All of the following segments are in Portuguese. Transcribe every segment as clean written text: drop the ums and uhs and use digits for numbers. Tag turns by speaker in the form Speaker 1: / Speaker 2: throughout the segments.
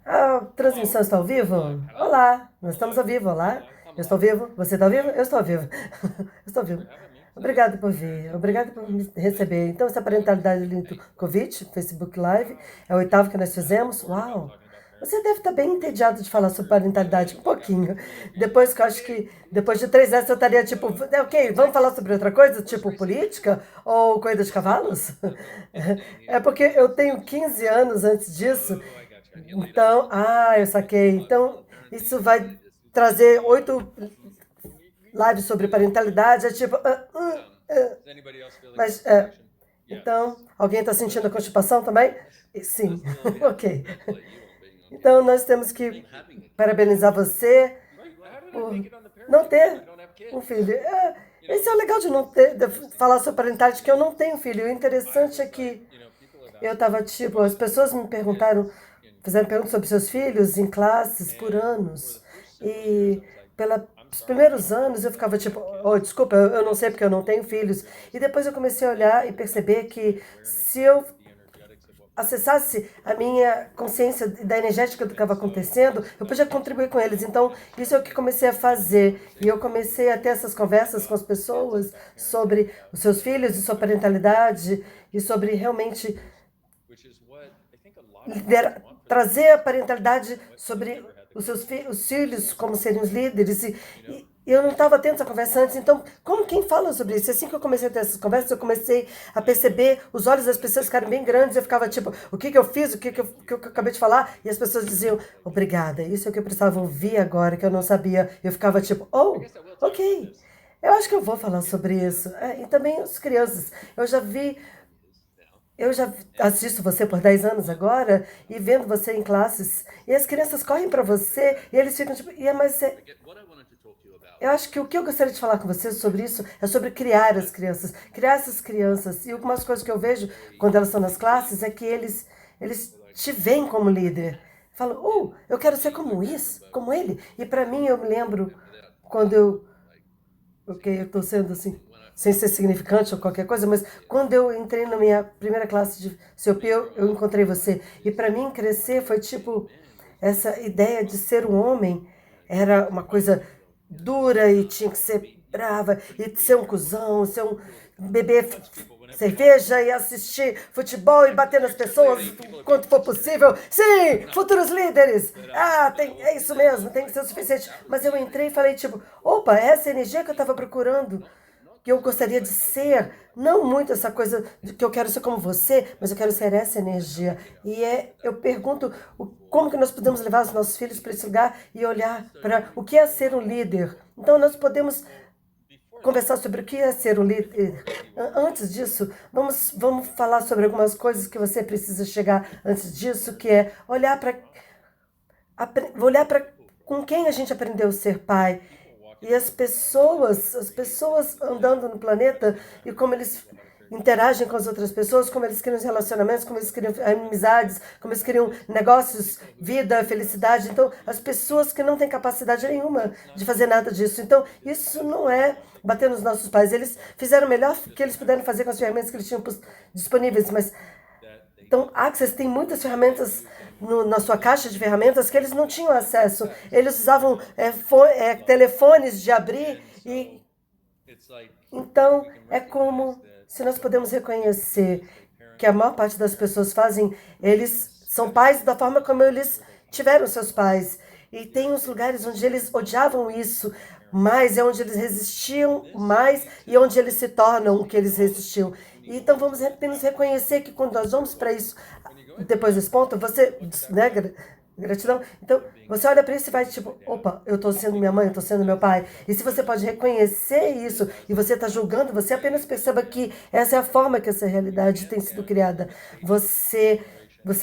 Speaker 1: A transmissão está ao vivo? Olá, nós estamos ao vivo, olá. Eu estou vivo? Você está vivo? Eu estou vivo. Eu estou vivo. Obrigado por vir, obrigado por me receber. Então, essa parentalidade do Covid, Facebook Live, é o oitavo que nós fizemos. Uau! Você deve estar bem entediado de falar sobre parentalidade, um pouquinho. Depois que eu acho que, depois de 3 anos, eu estaria tipo, ok, vamos falar sobre outra coisa, tipo política ou corrida de cavalos? É porque eu tenho 15 anos antes disso, então, eu saquei. Então, isso vai trazer 8 lives sobre parentalidade, é tipo, mas, então, alguém está sentindo a constipação também? Sim, ok. Então, nós temos que parabenizar você por não ter um filho. Esse é o legal de não ter, de falar sobre parentalidade, que eu não tenho filho. O interessante é que eu estava, tipo, as pessoas me perguntaram, fizeram perguntas sobre seus filhos em classes por anos. E pelos primeiros anos eu ficava tipo, oh, desculpa, eu não sei porque eu não tenho filhos. E depois eu comecei a olhar e perceber que se eu acessasse a minha consciência da energética do que estava acontecendo, eu podia contribuir com eles. Então, isso é o que comecei a fazer. E eu comecei a ter essas conversas com as pessoas sobre os seus filhos e sua parentalidade e sobre realmente trazer a parentalidade sobre os filhos como serem os líderes. E eu não estava tendo essa conversa antes, então, como quem fala sobre isso? Assim que eu comecei a ter essas conversas, eu comecei a perceber os olhos das pessoas ficarem bem grandes, eu ficava tipo, o que eu fiz, o que eu acabei de falar? E as pessoas diziam, obrigada, isso é o que eu precisava ouvir agora, que eu não sabia. Eu ficava tipo, oh, ok, eu acho que eu vou falar sobre isso. E também as crianças, eu já assisto você por 10 anos agora e vendo você em classes, e as crianças correm para você e eles ficam tipo, eu acho que o que eu gostaria de falar com você sobre isso é sobre criar as crianças, criar essas crianças. E algumas coisas que eu vejo quando elas estão nas classes é que eles te veem como líder. Falam, eu quero ser como isso, como ele. E para mim, eu me lembro quando ok, eu estou sendo assim, sem ser significante ou qualquer coisa, mas quando eu entrei na minha primeira classe de COP, eu encontrei você. E para mim, crescer foi tipo, essa ideia de ser um homem era uma coisa dura e tinha que ser brava e ser um cuzão, ser um beber cerveja e assistir futebol e bater nas pessoas o quanto for possível. Sim, futuros líderes. É isso mesmo, tem que ser o suficiente. Mas eu entrei e falei tipo, opa, essa energia que eu estava procurando, que eu gostaria de ser, não muito essa coisa de que eu quero ser como você, mas eu quero ser essa energia. E eu pergunto como que nós podemos levar os nossos filhos para esse lugar e olhar para o que é ser um líder. Então nós podemos conversar sobre o que é ser um líder. Antes disso, vamos falar sobre algumas coisas que você precisa chegar antes disso, que é olhar para com quem a gente aprendeu a ser pai. E as pessoas andando no planeta e como eles interagem com as outras pessoas, como eles criam relacionamentos, como eles criam amizades, como eles criam negócios, vida, felicidade. Então, as pessoas que não têm capacidade nenhuma de fazer nada disso. Então, isso não é bater nos nossos pais. Eles fizeram o melhor que eles puderam fazer com as ferramentas que eles tinham disponíveis, mas então, Access tem muitas ferramentas na sua caixa de ferramentas que eles não tinham acesso. Eles usavam telefones de abrir e então é como se nós podemos reconhecer que a maior parte das pessoas fazem, eles são pais da forma como eles tiveram seus pais. E tem uns lugares onde eles odiavam isso, mas é onde eles resistiam mais e onde eles se tornam o que eles resistiam. Então vamos apenas reconhecer que quando nós vamos para isso, depois desse ponto, você, né, gratidão. Então, você olha para isso e vai tipo, opa, eu estou sendo minha mãe, eu estou sendo meu pai. E se você pode reconhecer isso e você está julgando, você apenas perceba que essa é a forma que essa realidade tem sido criada. Você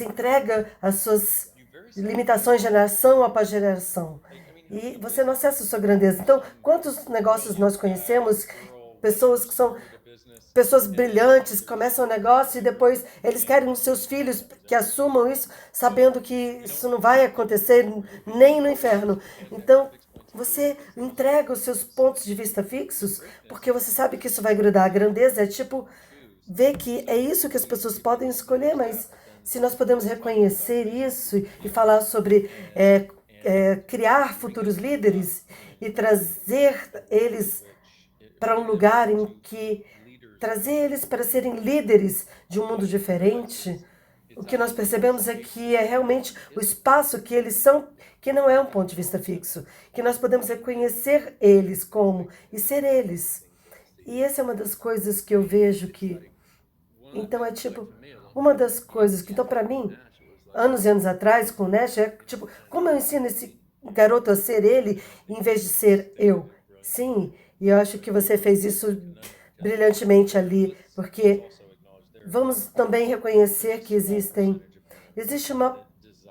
Speaker 1: entrega as suas limitações geração após geração. E você não acessa a sua grandeza. Então, quantos negócios nós conhecemos, pessoas que são pessoas brilhantes que começam um negócio e depois eles querem os seus filhos que assumam isso, sabendo que isso não vai acontecer nem no inferno. Então, você entrega os seus pontos de vista fixos, porque você sabe que isso vai grudar. A grandeza é tipo ver que é isso que as pessoas podem escolher, mas se nós podemos reconhecer isso e falar sobre criar futuros líderes e trazer eles para um lugar em que trazer eles para serem líderes de um mundo diferente, o que nós percebemos é que é realmente o espaço que eles são, que não é um ponto de vista fixo, que nós podemos reconhecer eles como e ser eles. E essa é uma das coisas que eu vejo que, então é tipo, uma das coisas que, então para mim, anos e anos atrás, com o Nash, é tipo, como eu ensino esse garoto a ser ele em vez de ser eu? Sim, e eu acho que você fez isso brilhantemente ali, porque vamos também reconhecer que existe uma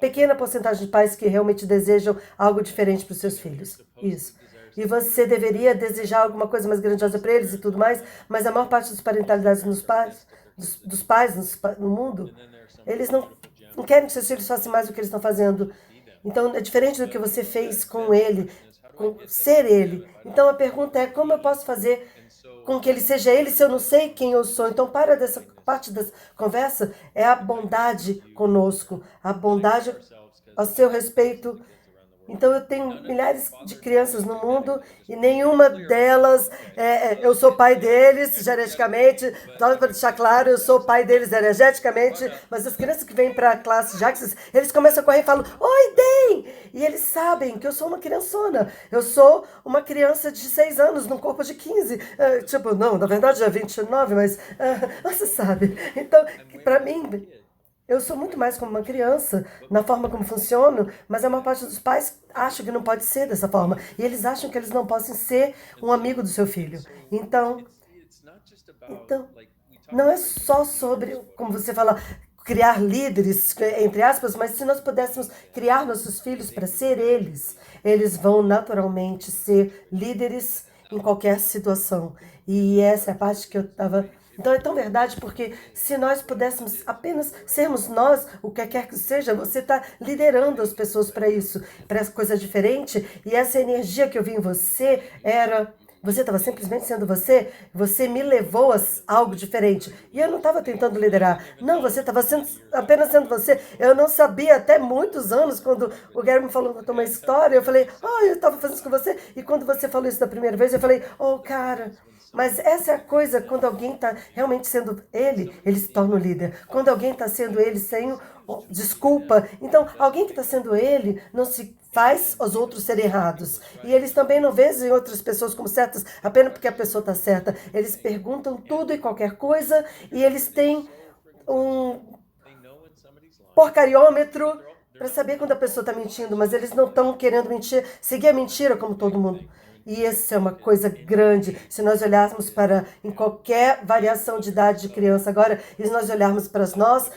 Speaker 1: pequena porcentagem de pais que realmente desejam algo diferente para os seus filhos. Isso. E você deveria desejar alguma coisa mais grandiosa para eles e tudo mais, mas a maior parte das parentalidades dos pais no mundo, eles não querem que seus filhos façam mais do que eles estão fazendo. Então, é diferente do que você fez com ele, com ser ele. Então, a pergunta é, como eu posso fazer com que ele seja ele se eu não sei quem eu sou? Então, dessa parte da conversa é a bondade conosco, a bondade ao seu respeito. Então, eu tenho milhares de crianças no mundo e nenhuma delas, eu sou pai deles geneticamente, só para deixar claro, eu sou pai deles energeticamente, mas as crianças que vêm para a classe Jaxis, eles começam a correr e falam, oi, Den! E eles sabem que eu sou uma criançona, eu sou uma criança de 6 anos num corpo de 15. Tipo, não, na verdade é 29, mas você sabe. Então, para mim, eu sou muito mais como uma criança, na forma como funciono, mas a maior parte dos pais acha que não pode ser dessa forma. E eles acham que eles não podem ser um amigo do seu filho. Então, não é só sobre, como você fala, criar líderes, entre aspas, mas se nós pudéssemos criar nossos filhos para ser eles vão naturalmente ser líderes em qualquer situação. E essa é a parte que eu estava. Então é tão verdade, porque se nós pudéssemos apenas sermos nós, o que quer que seja, você está liderando as pessoas para isso, para essa coisa diferente, e essa energia que eu vi em você era. Você estava simplesmente sendo você, você me levou a algo diferente. E eu não estava tentando liderar. Não, você estava apenas sendo você. Eu não sabia até muitos anos, quando o Gary me falou uma história, eu falei, eu estava fazendo isso com você. E quando você falou isso da primeira vez, eu falei, cara. Mas essa é a coisa, quando alguém está realmente sendo ele se torna o líder. Quando alguém está sendo ele sem desculpa. Então, alguém que está sendo ele não se faz os outros serem errados. E eles também não veem outras pessoas como certas apenas porque a pessoa está certa. Eles perguntam tudo e qualquer coisa e eles têm um porcariômetro para saber quando a pessoa está mentindo, mas eles não estão querendo mentir, seguir a mentira como todo mundo. E essa é uma coisa grande. Se nós olharmos para em qualquer variação de idade de criança agora, e se nós olharmos para nós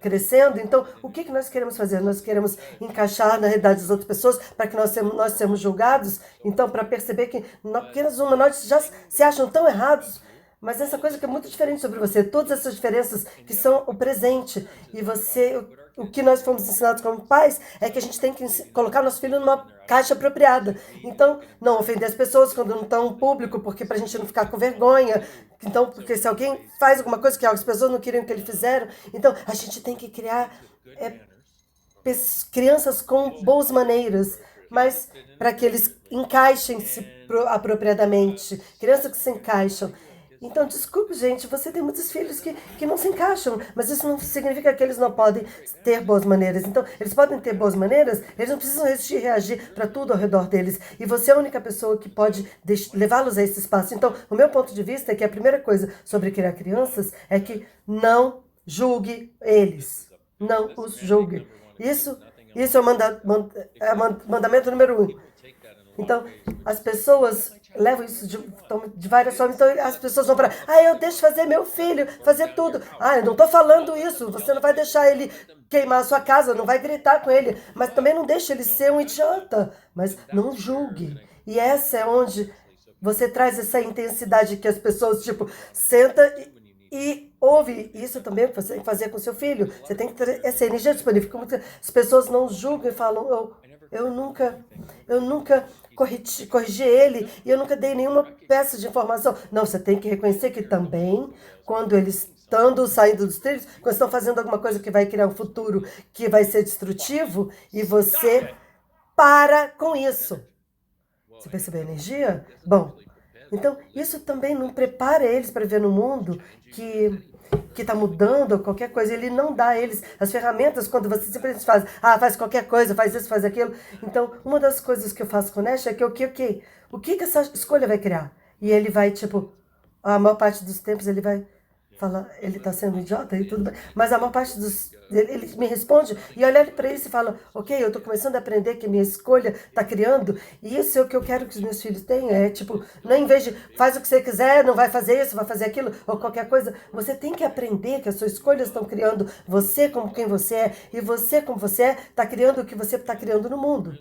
Speaker 1: crescendo, então o que nós queremos fazer? Nós queremos encaixar na realidade das outras pessoas para que nós sermos julgados? Então, para perceber que apenas nós já se acham tão errados, mas essa coisa que é muito diferente sobre você, todas essas diferenças que são o presente, e o que nós fomos ensinados como pais é que a gente tem que colocar nosso filho numa caixa apropriada. Então, não ofender as pessoas quando não estão em público, porque para a gente não ficar com vergonha. Então, porque se alguém faz alguma coisa que as pessoas não queriam que ele fizeram, então a gente tem que criar crianças com boas maneiras, mas para que eles encaixem-se apropriadamente. Crianças que se encaixam. Então, desculpe, gente, você tem muitos filhos que não se encaixam, mas isso não significa que eles não podem ter boas maneiras. Então, eles podem ter boas maneiras, eles não precisam resistir e reagir para tudo ao redor deles. E você é a única pessoa que pode levá-los a esse espaço. Então, o meu ponto de vista é que a primeira coisa sobre criar crianças é que não julgue eles. Não os julgue. Isso é o mandamento número 1. Então, as pessoas levam isso de várias formas. Então, as pessoas vão para, eu deixo fazer meu filho, fazer tudo. Eu não estou falando isso. Você não vai deixar ele queimar a sua casa, não vai gritar com ele. Mas também não deixe ele ser um idiota. Mas não julgue. E essa é onde você traz essa intensidade que as pessoas, senta e ouve. Isso também você tem que fazer com seu filho. Você tem que ter essa energia disponível. Como as pessoas não julgam e falam, eu nunca corrigi ele e eu nunca dei nenhuma peça de informação. Não, você tem que reconhecer que também, quando eles estando saindo dos trilhos, quando estão fazendo alguma coisa que vai criar um futuro que vai ser destrutivo, e você para com isso. Você percebeu a energia? Bom, então isso também não prepara eles para viver no mundo que está mudando ou qualquer coisa. Ele não dá a eles as ferramentas quando você simplesmente faz qualquer coisa, faz isso, faz aquilo. Então, uma das coisas que eu faço com o Nash é que o que essa escolha vai criar? E ele vai, tipo, a maior parte dos tempos ele vai falar, ele tá sendo idiota e tudo bem, mas a maior parte dos. Ele me responde e olha para ele e fala: Ok, eu tô começando a aprender que minha escolha tá criando, e isso é o que eu quero que os meus filhos tenham. É tipo, não em vez de faz o que você quiser, não vai fazer isso, vai fazer aquilo, ou qualquer coisa, você tem que aprender que as suas escolhas estão criando você como quem você é, e você como você é, tá criando o que você tá criando no mundo.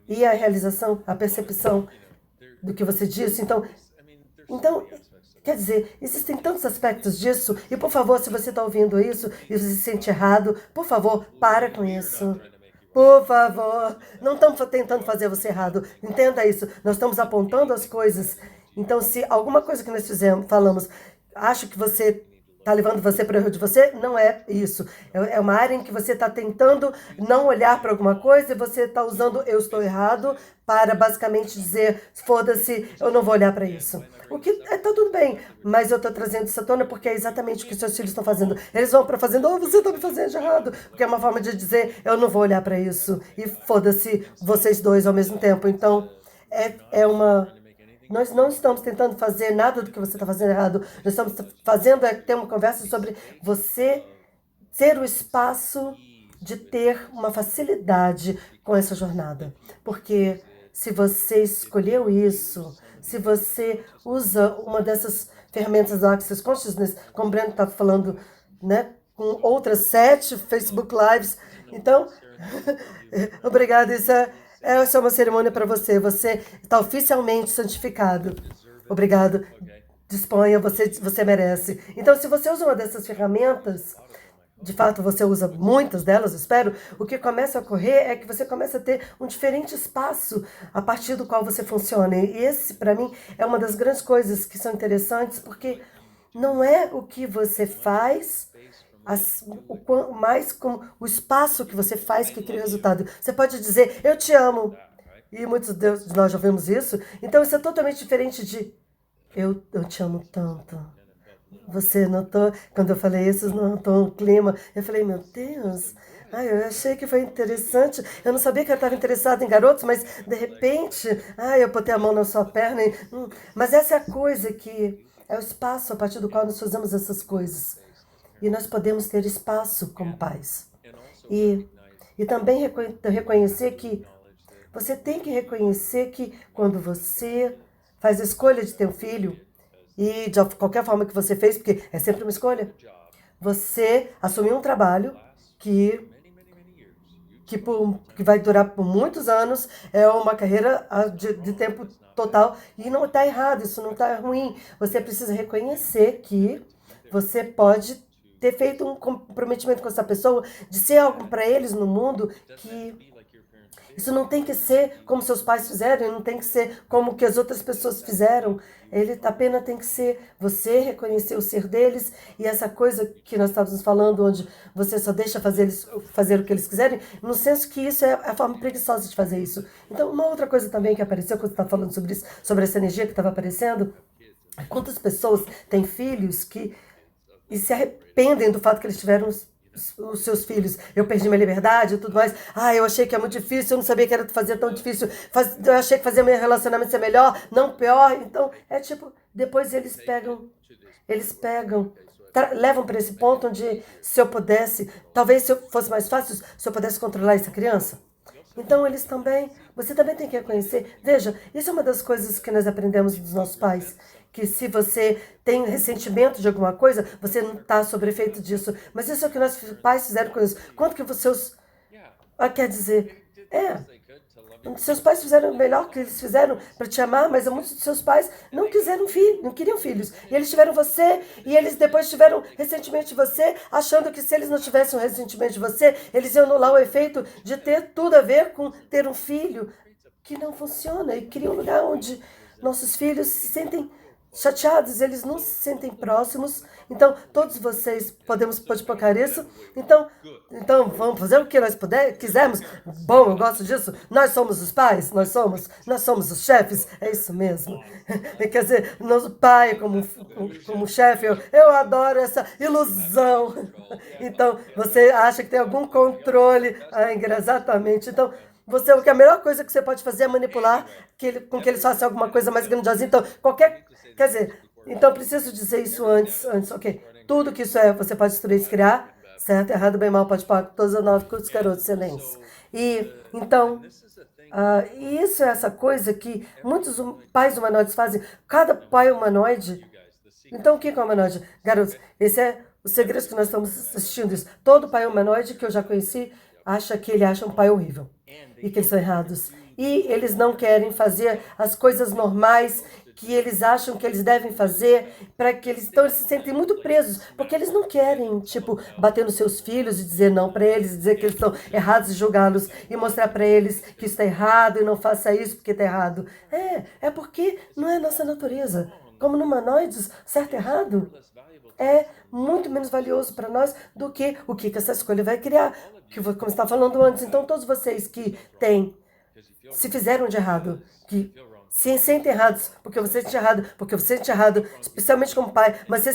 Speaker 1: E a realização, a percepção do que você disse. Então, quer dizer, existem tantos aspectos disso, e por favor, se você está ouvindo isso e você se sente errado, por favor, para com isso. Por favor, não estamos tentando fazer você errado. Entenda isso. Nós estamos apontando as coisas. Então, se alguma coisa que nós falamos, acho que você está levando você para o erro de você, não é isso. É uma área em que você está tentando não olhar para alguma coisa e você está usando eu estou errado para basicamente dizer, foda-se, eu não vou olhar para isso. O que tá tudo bem, mas eu estou trazendo isso à tona porque é exatamente o que seus filhos estão fazendo. Eles vão para fazendo, você está me fazendo de errado, porque é uma forma de dizer, eu não vou olhar para isso e foda-se vocês dois ao mesmo tempo. Então, é uma. Nós não estamos tentando fazer nada do que você está fazendo errado. Nós estamos fazendo ter uma conversa sobre você ter o espaço de ter uma facilidade com essa jornada. Porque se você escolheu isso, se você usa uma dessas ferramentas do Access Consciousness, como o Breno está falando, né, com outras 7 Facebook Lives, então, obrigada, essa é uma cerimônia para você. Você está oficialmente santificado. Obrigado. Disponha, você merece. Então, se você usa uma dessas ferramentas, de fato você usa muitas delas, espero, o que começa a ocorrer é que você começa a ter um diferente espaço a partir do qual você funciona. E esse, para mim, é uma das grandes coisas que são interessantes, porque não é o que você faz, mais com o espaço que você faz que cria o resultado. Você pode dizer, eu te amo, e muitos de nós já vimos isso, então isso é totalmente diferente de eu te amo tanto. Você notou, quando eu falei isso, notou um clima, eu falei, meu Deus, eu achei que foi interessante, eu não sabia que eu estava interessada em garotos, mas de repente, eu botei a mão na sua perna, mas essa é a coisa que é o espaço a partir do qual nós fazemos essas coisas. E nós podemos ter espaço como pais. E também reconhecer que você tem que reconhecer que quando você faz a escolha de ter um filho, e de qualquer forma que você fez, porque é sempre uma escolha, você assumiu um trabalho que vai durar por muitos anos, é uma carreira de tempo total, e não está errado, isso não está ruim. Você precisa reconhecer que você pode ter feito um comprometimento com essa pessoa, de ser algo para eles no mundo que isso não tem que ser como seus pais fizeram, não tem que ser como que as outras pessoas fizeram. Ele apenas tem que ser você reconhecer o ser deles, e essa coisa que nós estávamos falando, onde você só deixa fazer o que eles quiserem, no senso que isso é a forma preguiçosa de fazer isso. Então, uma outra coisa também que apareceu quando você estava falando sobre isso, sobre essa energia que estava aparecendo, é quantas pessoas têm filhos e se arrependem do fato que eles tiveram os seus filhos. Eu perdi minha liberdade e tudo mais. Eu achei que é muito difícil, eu não sabia que era fazer tão difícil. Eu achei que fazer meu relacionamento ser melhor, não pior. Então, é tipo, depois eles pegam, levam para esse ponto onde, se eu pudesse, talvez se eu fosse mais fácil, se eu pudesse controlar essa criança. Então, você também tem que reconhecer. Veja, isso é uma das coisas que nós aprendemos dos nossos pais. Que se você tem ressentimento de alguma coisa, você não está sob efeito disso. Mas isso é o que nossos pais fizeram com isso. Quanto que seus... quer dizer, seus pais fizeram o melhor que eles fizeram para te amar, mas muitos de seus pais não queriam filhos. E eles tiveram você, e eles depois tiveram ressentimento de você, achando que se eles não tivessem um ressentimento de você, eles iam anular o efeito de ter tudo a ver com ter um filho que não funciona. E cria um lugar onde nossos filhos se sentem chateados, eles não se sentem próximos. Então, todos vocês pode colocar isso. Então, vamos fazer o que nós quisermos. Bom, eu gosto disso. Nós somos os pais, nós somos os chefes. É isso mesmo. Quer dizer, nosso pai como chefe, eu adoro essa ilusão. Então, você acha que tem algum controle? Exatamente. Então, a melhor coisa que você pode fazer é manipular com que eles façam alguma coisa mais grandiosa. Então, quer dizer, então preciso dizer isso antes, ok? Tudo que isso é, você pode destruir e criar, certo, errado, bem, mal, pode pôr, todos os nove cursos, garotos, excelência. E, então, isso é essa coisa que muitos pais humanoides fazem. Cada pai humanoide. Então, o que é humanoide? Garotos, esse é o segredo que nós estamos assistindo isso. Todo pai humanoide que eu já conheci acha que ele acha um pai horrível e que eles são errados. E eles não querem fazer as coisas normais que eles acham que eles devem fazer, para que eles se sentem muito presos, porque eles não querem, tipo, bater nos seus filhos e dizer não para eles, dizer que eles estão errados e julgá-los e mostrar para eles que isso está errado e não faça isso porque está errado. É porque não é nossa natureza. Como no humanoides, certo e errado é muito menos valioso para nós do que o que essa escolha vai criar, como você estava falando antes. Então, todos vocês que se fizeram de errado, que se sentem errados, porque você sente errado, especialmente como pai, mas você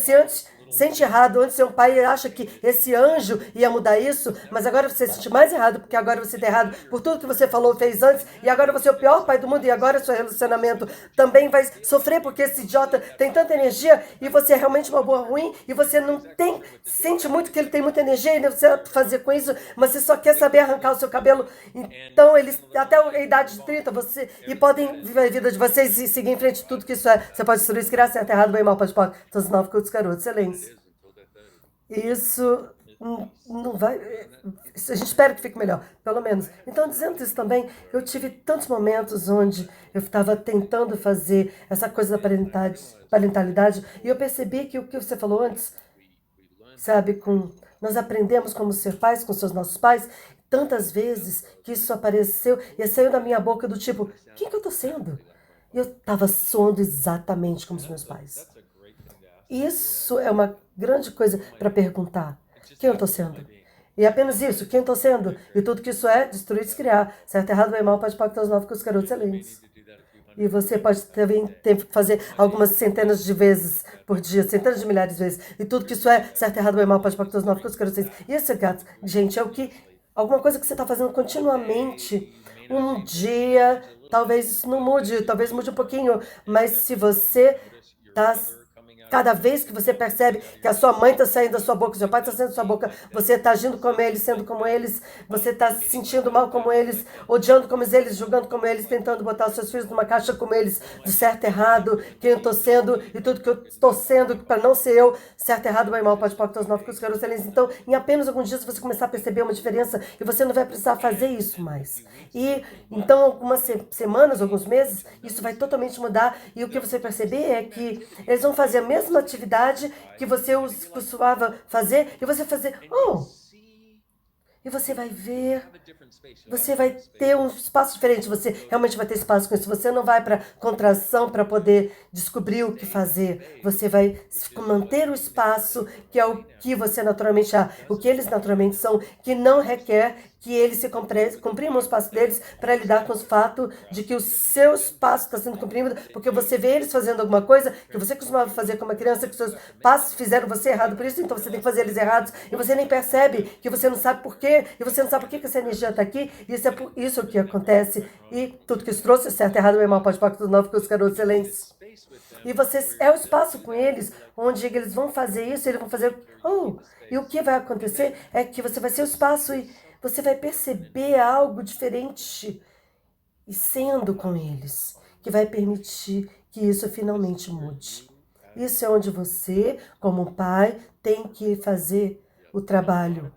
Speaker 1: sente errado antes de ser um pai e acha que esse anjo ia mudar isso, mas agora você se sente mais errado, porque agora você está errado por tudo que você falou, fez antes, e agora você é o pior pai do mundo, e agora seu relacionamento também vai sofrer, porque esse idiota tem tanta energia, e você é realmente uma boa ruim, e você não sente muito que ele tem muita energia, e você vai fazer com isso, mas você só quer saber arrancar o seu cabelo. Então, eles, até a idade de 30, e podem viver a vida de vocês e seguir em frente de tudo que isso é. Você pode destruir, se criar certo, errado, bem, mal, pode, todos os nove cultos, garotos, excelência. Isso não vai. A gente espera que fique melhor, pelo menos. Então, dizendo isso também, eu tive tantos momentos onde eu estava tentando fazer essa coisa da parentalidade e eu percebi que o que você falou antes, sabe, nós aprendemos como ser pais com seus nossos pais, tantas vezes que isso apareceu e saiu da minha boca do tipo, quem que eu estou sendo? E eu estava soando exatamente como os meus pais. Isso é uma grande coisa para perguntar. Quem eu estou sendo? E apenas isso, quem eu estou sendo? E tudo que isso é, destruir e criar. Certo, errado, bem, mal, pode pactar os novos com os garotos excelentes. E você pode também ter que fazer algumas centenas de vezes por dia, centenas de milhares de vezes. E tudo que isso é, certo, errado, bem, mal, pode pactar os novos com os garotos excelentes. E esse gato, gente, é o que... Alguma coisa que você está fazendo continuamente. Um dia, talvez isso não mude, talvez mude um pouquinho. Mas se você está... Cada vez que você percebe que a sua mãe está saindo da sua boca, seu pai está saindo da sua boca, você está agindo como eles, sendo como eles, você está se sentindo mal como eles, odiando como eles, julgando como eles, tentando botar os seus filhos numa caixa como eles, de certo e errado, quem eu estou sendo e tudo que eu estou sendo para não ser eu, certo e errado, bem mal, pode pôr os 9 com os garotos excelentes. Então, em apenas alguns dias você começar a perceber uma diferença e você não vai precisar fazer isso mais. E então, algumas semanas, alguns meses, isso vai totalmente mudar e o que você perceber é que eles vão fazer a mesma atividade que você costumava fazer, e você fazer, e você vai ver, você vai ter um espaço diferente, você realmente vai ter espaço com isso, você não vai para contração para poder descobrir o que fazer, você vai manter o espaço que é o que você naturalmente o que eles naturalmente são, que não requer que eles se comprimam o espaço deles para lidar com o fato de que o seu espaço está sendo comprimido, porque você vê eles fazendo alguma coisa que você costumava fazer como uma criança, que seus passos fizeram você errado por isso, então você tem que fazer eles errados, e você nem percebe, que você não sabe por quê, e você não sabe por que essa energia está aqui, e isso é por isso que acontece, e tudo que isso trouxe, certo, errado, bem, mal, pode pôr tudo novo, com os garotos excelentes. E você é o espaço com eles, onde eles vão fazer isso, eles vão fazer, e o que vai acontecer é que você vai ser o espaço e você vai perceber algo diferente e sendo com eles, que vai permitir que isso finalmente mude. Isso é onde você, como pai, tem que fazer o trabalho.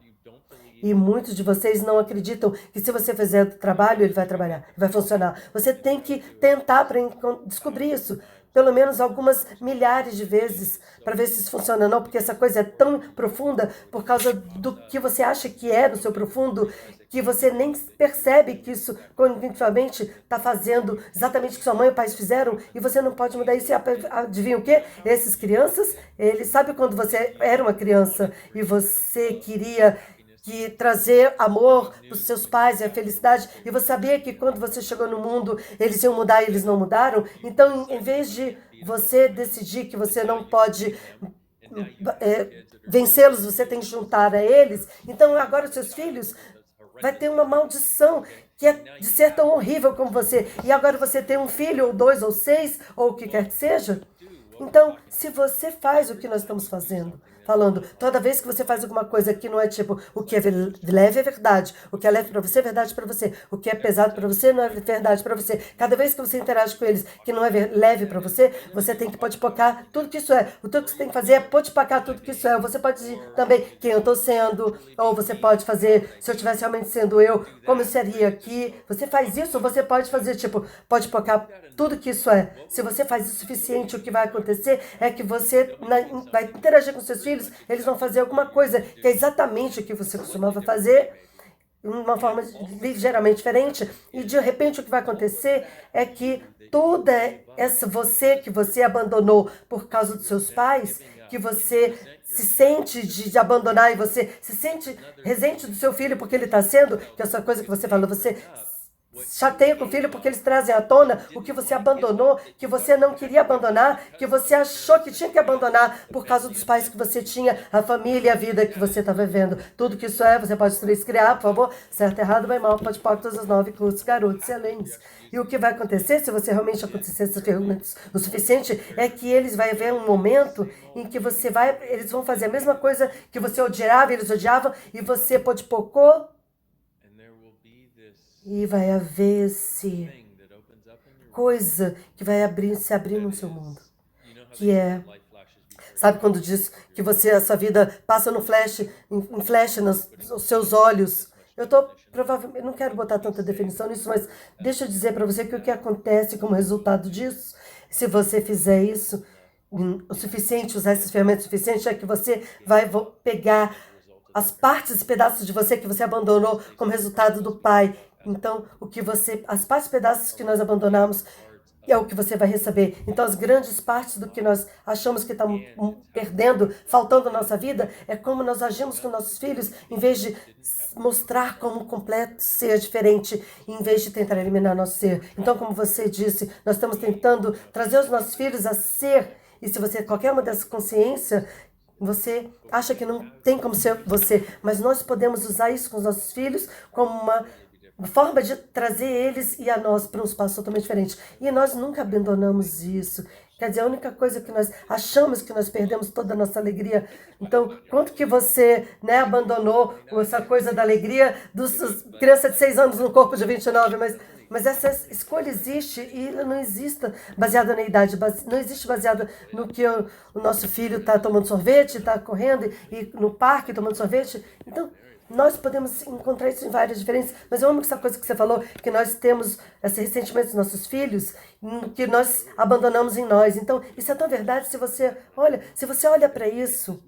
Speaker 1: E muitos de vocês não acreditam que se você fizer o trabalho, ele vai trabalhar, vai funcionar. Você tem que tentar para descobrir isso. pelo menos algumas milhares de vezes para ver se isso funciona ou não, porque essa coisa é tão profunda por causa do que você acha que é do seu profundo, que você nem percebe que isso cognitivamente está fazendo exatamente o que sua mãe e pais fizeram e você não pode mudar isso. E adivinha o quê? Essas crianças, eles sabem quando você era uma criança e você queria trazer amor para os seus pais e a felicidade, e você sabia que quando você chegou no mundo eles iam mudar e eles não mudaram. Então, em vez de você decidir que você não pode vencê-los, você tem que juntar a eles. Então, agora os seus filhos vai ter uma maldição que é de ser tão horrível como você. E agora você tem um filho, ou dois, ou seis, ou o que quer que seja. Então, se você faz o que nós estamos falando, toda vez que você faz alguma coisa que não é tipo, o que é leve é verdade, o que é leve para você é verdade para você, o que é pesado para você não é verdade para você. Cada vez que você interage com eles que não é leve para você, você tem que podipocar tudo que isso é. O tudo que você tem que fazer é podipocar tudo que isso é. Você pode dizer também quem eu estou sendo, ou você pode fazer, se eu estivesse realmente sendo eu, como eu seria aqui. Você faz isso, ou você pode fazer, tipo, podipocar tudo que isso é. Se você faz o suficiente, o que vai acontecer é que você vai interagir com seus filhos, eles vão fazer alguma coisa que é exatamente o que você costumava fazer, de uma forma ligeiramente diferente, e de repente o que vai acontecer é que toda essa você que você abandonou por causa dos seus pais, que você se sente de abandonar e você se sente resente do seu filho porque ele está sendo, que é essa coisa que você falou, você chateia com o filho porque eles trazem à tona o que você abandonou, que você não queria abandonar, que você achou que tinha que abandonar por causa dos pais que você tinha, a família, a vida que você está vivendo. Tudo que isso é, você pode destruir, criar, por favor, certo, errado, bem, mal, pode pôr todas as 9 cursos, garotos, excelentes. E o que vai acontecer, se você realmente acontecer essas perguntas o suficiente, é que eles vai haver um momento em que eles vão fazer a mesma coisa que você odiava, eles odiavam, e você pode pôr. E vai haver essa coisa que vai se abrir no seu mundo. Que é, sabe quando diz que a sua vida passa no flash, em flash nos seus olhos. Provavelmente, não quero botar tanta definição nisso, mas deixa eu dizer para você que o que acontece como resultado disso, se você fizer isso o suficiente, usar essas ferramentas o suficiente, é que você vai pegar as partes e pedaços de você que você abandonou como resultado do pai. Então, as partes e pedaços que nós abandonamos é o que você vai receber. Então, as grandes partes do que nós achamos que estamos perdendo, faltando na nossa vida, é como nós agimos com nossos filhos, em vez de mostrar como um completo ser diferente, em vez de tentar eliminar nosso ser. Então, como você disse, nós estamos tentando trazer os nossos filhos a ser, e se você qualquer uma dessas consciências, você acha que não tem como ser você, mas nós podemos usar isso com os nossos filhos como uma forma de trazer eles e a nós para um espaço totalmente diferente. E nós nunca abandonamos isso. Quer dizer, a única coisa que nós achamos que nós perdemos toda a nossa alegria. Então, quanto que você abandonou essa coisa da alegria dos criança de 6 anos no corpo de 29, mas essa escolha existe e não existe baseada na idade, não existe baseada no que o nosso filho está tomando sorvete, está correndo e no parque tomando sorvete. Então, nós podemos encontrar isso em várias diferenças, mas eu amo essa coisa que você falou, que nós temos esse ressentimento dos nossos filhos, que nós abandonamos em nós. Então, isso é tão verdade, se você olha para isso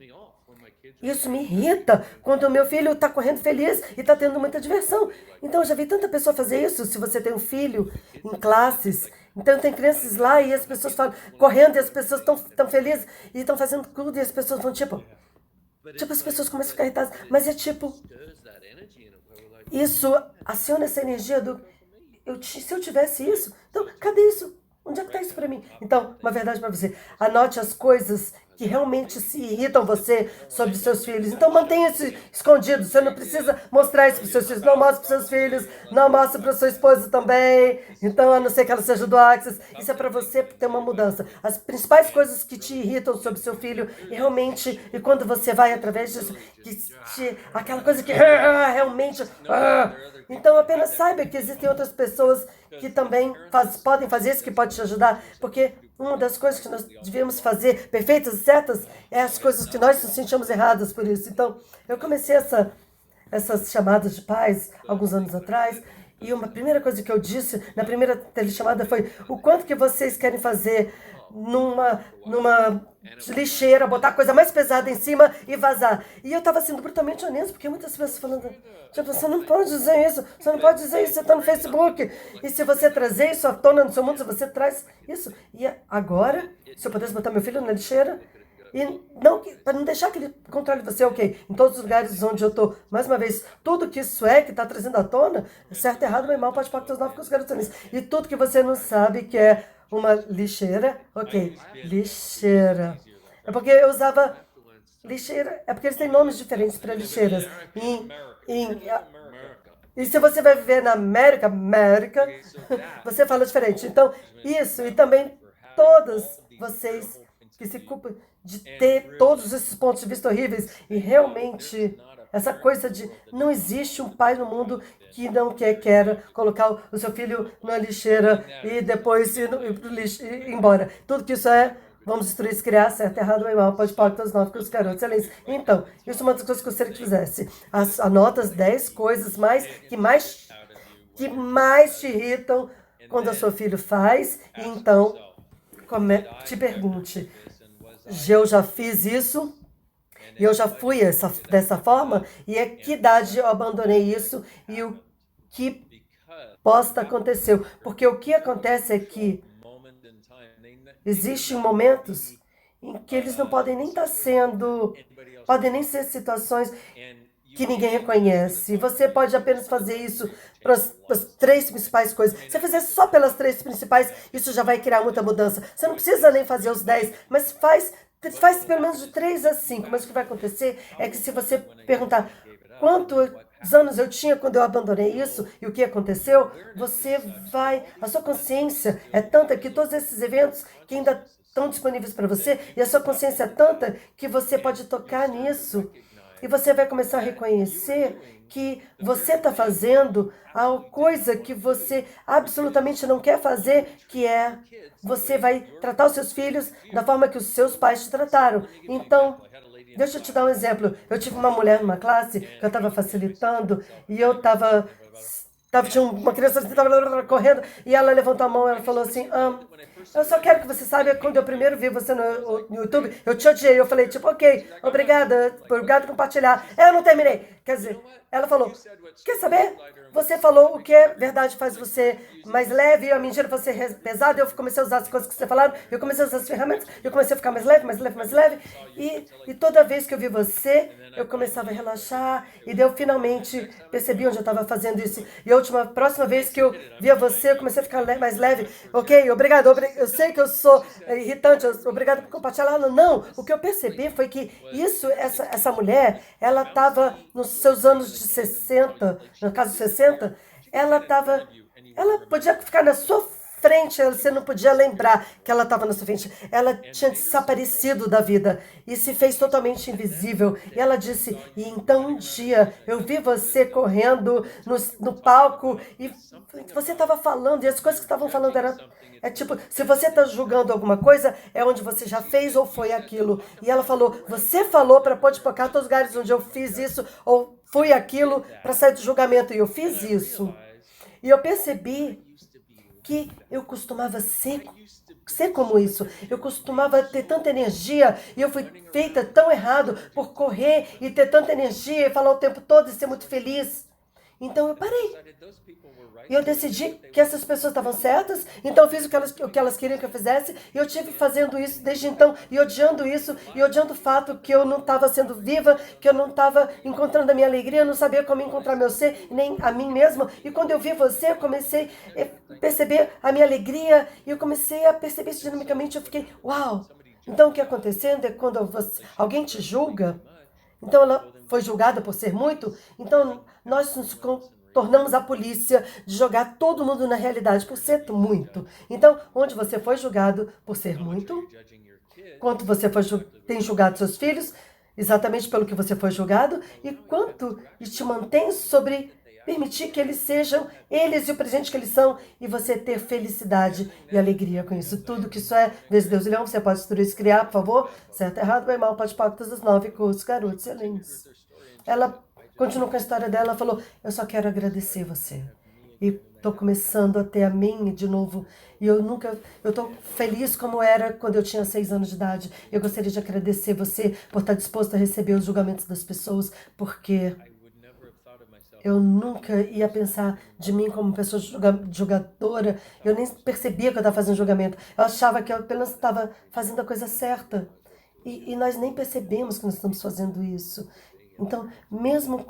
Speaker 1: me irrita quando o meu filho está correndo feliz e está tendo muita diversão. Então, eu já vi tanta pessoa fazer isso, se você tem um filho em classes. Então, tem crianças lá e as pessoas falam, correndo e as pessoas estão felizes e estão fazendo tudo e as pessoas vão as pessoas começam a ficar irritadas, mas é isso aciona essa energia se eu tivesse isso, então, cadê isso? Onde é que está isso para mim? Então, uma verdade para você, anote as coisas que realmente se irritam você sobre seus filhos. Então, mantenha isso escondido. Você não precisa mostrar isso para os seus filhos. Não mostre para os seus filhos. Não mostre para a sua esposa também. Então, a não ser que ela seja do Axis. Isso é para você ter uma mudança. As principais coisas que te irritam sobre seu filho, e quando você vai através disso, aquela coisa que realmente... Então, apenas saiba que existem outras pessoas que também podem fazer isso, que pode te ajudar, porque uma das coisas que nós devíamos fazer perfeitas e certas é as coisas que nós nos sentimos erradas por isso. Então, eu comecei essas chamadas de pais alguns anos atrás E uma primeira coisa que eu disse na primeira telechamada foi o quanto que vocês querem fazer numa lixeira, botar a coisa mais pesada em cima e vazar. E eu estava sendo brutalmente honesto, porque muitas pessoas falando, tipo, você não pode dizer isso, você não pode dizer isso, você está no Facebook. E se você trazer isso à tona no seu mundo, se você traz isso. E agora, se eu pudesse botar meu filho na lixeira, e não, para não deixar que ele controle você, ok, em todos os lugares onde eu estou, mais uma vez, tudo que isso é, que está trazendo à tona, certo, errado, bem mal, pode pactar os novos com os garotos. E tudo que você não sabe que é uma lixeira, ok, lixeira. É porque eu usava lixeira, é porque eles têm nomes diferentes para lixeiras. Em, e se você vai viver na América, você fala diferente. Então, isso, e também todos vocês que se culpam de ter todos esses pontos de vista horríveis e realmente essa coisa de não existe um pai no mundo que não quer colocar o seu filho na lixeira e depois ir pro lixo, ir embora. Tudo que isso é, vamos destruir, se criar, certo, errado, bem mal, pode pôr todos nós, com os garotos, excelência. Então, isso é uma das coisas que eu gostaria que fizesse. Anota as 10 coisas que mais te irritam quando o seu filho faz, e então te pergunte, eu já fiz isso, e eu já fui dessa forma, e a que idade eu abandonei isso, e o que posta aconteceu. Porque o que acontece é que existem momentos em que eles não podem nem estar podem nem ser situações que ninguém reconhece. Você pode apenas fazer isso para as 3 principais coisas. Se você fizer só pelas 3 principais, isso já vai criar muita mudança. Você não precisa nem fazer os 10, mas faz pelo menos de 3 a 5. Mas o que vai acontecer é que se você perguntar quantos anos eu tinha quando eu abandonei isso e o que aconteceu, a sua consciência é tanta que todos esses eventos que ainda estão disponíveis para você, e a sua consciência é tanta que você pode tocar nisso. E você vai começar a reconhecer que você está fazendo a coisa que você absolutamente não quer fazer, que é você vai tratar os seus filhos da forma que os seus pais te trataram. Então, deixa eu te dar um exemplo. Eu tive uma mulher numa classe que eu estava facilitando e eu tinha uma criança que estava correndo e ela levantou a mão e ela falou assim, eu só quero que você saiba, quando eu primeiro vi você no YouTube, eu te odiei. Eu falei, tipo, ok, obrigada por compartilhar. Eu não terminei. Quer dizer, ela falou, quer saber? Você falou o que é verdade faz você mais leve, e a mentira faz você pesado. Eu comecei a usar as coisas que você falaram, eu comecei a usar as ferramentas, eu comecei a ficar mais leve, mais leve, mais leve. E toda vez que eu vi você, eu começava a relaxar, e daí eu finalmente percebi onde eu estava fazendo isso. E a próxima vez que eu via você, eu comecei a ficar mais leve. Ok, obrigado, eu sei que eu sou irritante, obrigado por compartilhar. Não, o que eu percebi foi que essa mulher, ela estava nos seus anos de 60, no caso 60, ela podia ficar na sua frente, você não podia lembrar que ela estava na sua frente. Ela tinha desaparecido da vida e se fez totalmente invisível. E ela disse, e então um dia eu vi você correndo no palco e você estava falando, e as coisas que estavam falando é tipo, se você está julgando alguma coisa, é onde você já fez ou foi aquilo. E ela falou, você falou para pode tocar todos os lugares onde eu fiz isso ou fui aquilo para sair do julgamento. E eu fiz isso. E eu percebi que eu costumava ser como isso. Eu costumava ter tanta energia e eu fui feita tão errado por correr e ter tanta energia e falar o tempo todo e ser muito feliz. Então eu parei. E eu decidi que essas pessoas estavam certas, então eu fiz o que elas queriam que eu fizesse, e eu tive fazendo isso desde então, e odiando isso, e odiando o fato que eu não estava sendo viva, que eu não estava encontrando a minha alegria, eu não sabia como encontrar meu ser, nem a mim mesma. E quando eu vi você, eu comecei a perceber a minha alegria, e eu comecei a perceber isso dinamicamente, eu fiquei, uau! Então o que está acontecendo é quando alguém te julga, então ela foi julgada por ser muito, então nós nos tornamos a polícia de jogar todo mundo na realidade por ser muito. Então, onde você foi julgado por ser muito, quanto você tem julgado seus filhos, exatamente pelo que você foi julgado, e quanto te mantém sobre permitir que eles sejam eles e o presente que eles são, e você ter felicidade e alegria com isso. Tudo que isso é, vezes Deus e Leão, você pode destruir e criar, por favor. Certo, errado, bem, mal, pode parar todas as 9 cursos, garotos, excelentes. Ela continuou com a história dela, ela falou, eu só quero agradecer você. e estou começando a ter a mim de novo. E eu estou feliz como era quando eu tinha 6 anos de idade. Eu gostaria de agradecer você por estar disposto a receber os julgamentos das pessoas, porque eu nunca ia pensar de mim como pessoa julgadora. Eu nem percebia que eu estava fazendo julgamento. Eu achava que eu apenas estava fazendo a coisa certa. E nós nem percebemos que nós estamos fazendo isso. Então, mesmo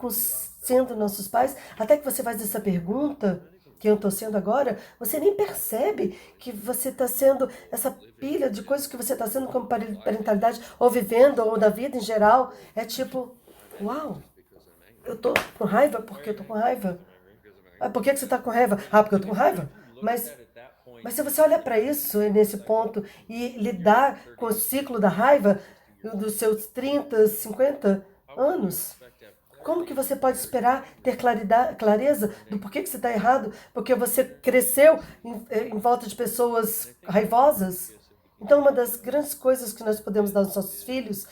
Speaker 1: sendo nossos pais, até que você faz essa pergunta, que eu estou sendo agora, você nem percebe que você está sendo essa pilha de coisas que você está sendo como parentalidade, ou vivendo, ou na vida em geral. É tipo, uau, eu tô com raiva porque eu tô com raiva. Ah, por que você tá com raiva? Ah, porque eu tô com raiva. Mas, mas se você olha para isso nesse ponto e lidar com o ciclo da raiva dos seus 30, 50 anos, como que você pode esperar ter clareza do porquê que você está errado? Porque você cresceu em volta de pessoas raivosas? Então, uma das grandes coisas que nós podemos dar aos nossos filhos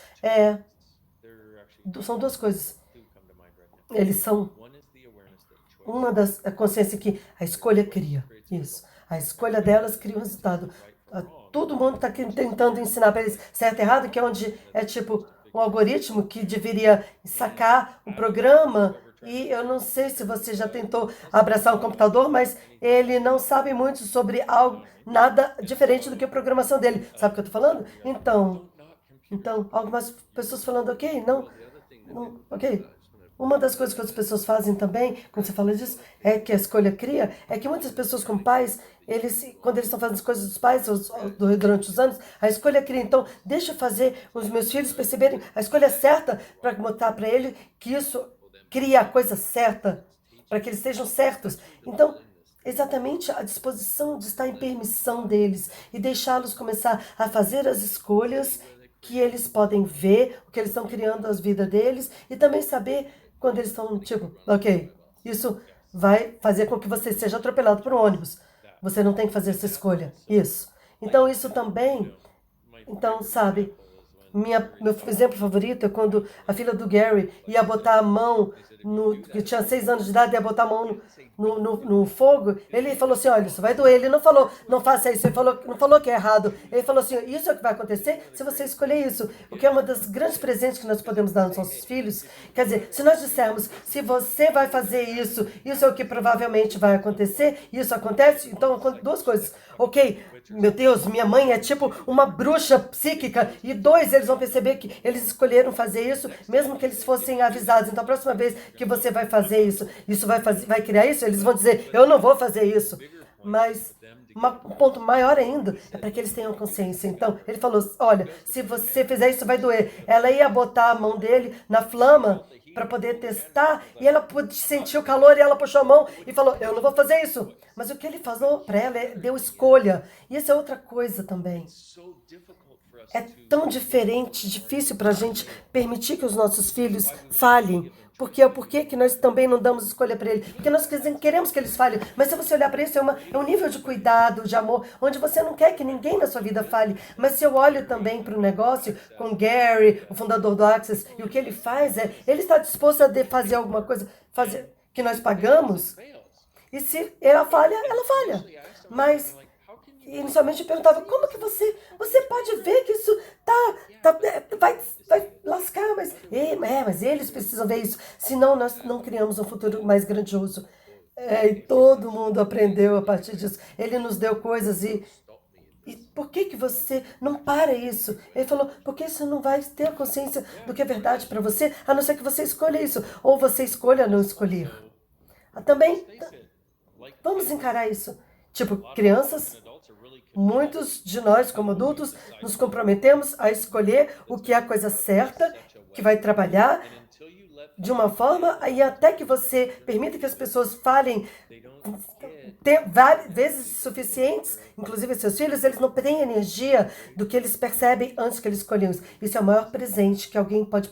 Speaker 1: são duas coisas. Eles são uma das a consciência que a escolha cria. Isso. A escolha delas cria um resultado. Todo mundo está tentando ensinar para eles certo e errado, que é onde é tipo um algoritmo que deveria sacar um programa. E eu não sei se você já tentou abraçar um computador, mas ele não sabe muito sobre algo, nada diferente do que a programação dele. Sabe o que eu estou falando? Então, algumas pessoas falando, ok, não, ok. Uma das coisas que as pessoas fazem também, quando você fala disso, é que a escolha cria, é que muitas pessoas como pais, quando eles estão fazendo as coisas dos pais durante os anos, a escolha cria. Então, deixa eu fazer os meus filhos perceberem a escolha certa para mostrar para ele que isso cria a coisa certa, para que eles estejam certos. Então, exatamente a disposição de estar em permissão deles e deixá-los começar a fazer as escolhas que eles podem ver, o que eles estão criando as vidas deles e também saber quando eles estão, tipo, ok, isso vai fazer com que você seja atropelado por um ônibus. Você não tem que fazer essa escolha. Isso. Então, isso também, então, sabe, meu exemplo favorito é quando a filha do Gary ia botar a mão, que tinha 6 anos de idade, ia botar a mão no fogo. Ele falou assim, olha, isso vai doer. Ele não falou, não faça isso. Ele não falou que é errado. Ele falou assim, isso é o que vai acontecer se você escolher isso. O que é uma das grandes presentes que nós podemos dar aos nossos filhos. Quer dizer, se nós dissermos, se você vai fazer isso, isso é o que provavelmente vai acontecer, isso acontece, então duas coisas. Ok, meu Deus, minha mãe é tipo uma bruxa psíquica. E dois, eles vão perceber que eles escolheram fazer isso, mesmo que eles fossem avisados. Então, a próxima vez que você vai fazer isso, isso vai criar isso, eles vão dizer, eu não vou fazer isso. Mas um ponto maior ainda é para que eles tenham consciência. Então, ele falou, olha, se você fizer isso, vai doer. Ela ia botar a mão dele na flama para poder testar, e ela pôde sentir o calor, e ela puxou a mão e falou, eu não vou fazer isso. Mas o que ele falou para ela deu escolha. E isso é outra coisa também. É tão difícil para a gente permitir que os nossos filhos falhem. Por que nós também não damos escolha para eles? Porque nós queremos que eles falhem. Mas se você olhar para isso, é um nível de cuidado, de amor, onde você não quer que ninguém na sua vida fale. Mas se eu olho também para o negócio com Gary, o fundador do Access, e o que ele faz ele está disposto a fazer alguma coisa que nós pagamos. E se ela falha, ela falha. Mas inicialmente eu perguntava, como que você pode ver que isso vai lascar, mas eles precisam ver isso, senão nós não criamos um futuro mais grandioso. E todo mundo aprendeu a partir disso. Ele nos deu coisas e por que você não para isso? Ele falou, porque você não vai ter a consciência do que é verdade para você, a não ser que você escolha isso, ou você escolha não escolher. Também, vamos encarar isso. Tipo, crianças, muitos de nós, como adultos, nos comprometemos a escolher o que é a coisa certa, que vai trabalhar de uma forma, e até que você permita que as pessoas falem várias vezes suficientes, inclusive seus filhos, eles não têm energia do que eles percebem antes que eles escolham isso. Isso é o maior presente que alguém pode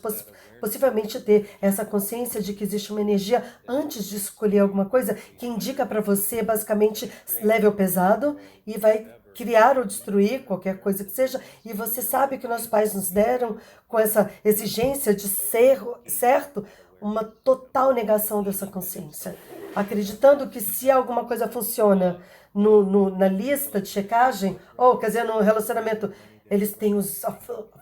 Speaker 1: possivelmente ter, essa consciência de que existe uma energia antes de escolher alguma coisa que indica para você, basicamente, level pesado e vai criar ou destruir qualquer coisa que seja, e você sabe que nossos pais nos deram com essa exigência de ser certo, uma total negação dessa consciência. acreditando que se alguma coisa funciona na lista de checagem, ou quer dizer, no relacionamento, eles têm a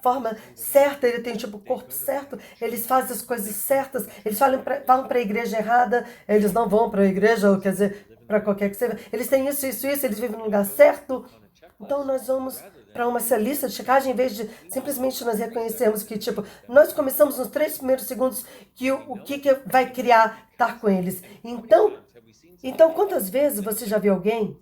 Speaker 1: forma certa, ele tem tipo o corpo certo, eles fazem as coisas certas, eles vão para a igreja errada, eles não vão para a igreja, ou quer dizer, para qualquer que seja, eles têm isso, eles vivem no lugar certo. Então nós vamos para uma lista de checagem em vez de simplesmente nós reconhecermos que, tipo, nós começamos nos 3 primeiros segundos que o que vai criar estar com eles. Então, quantas vezes você já viu alguém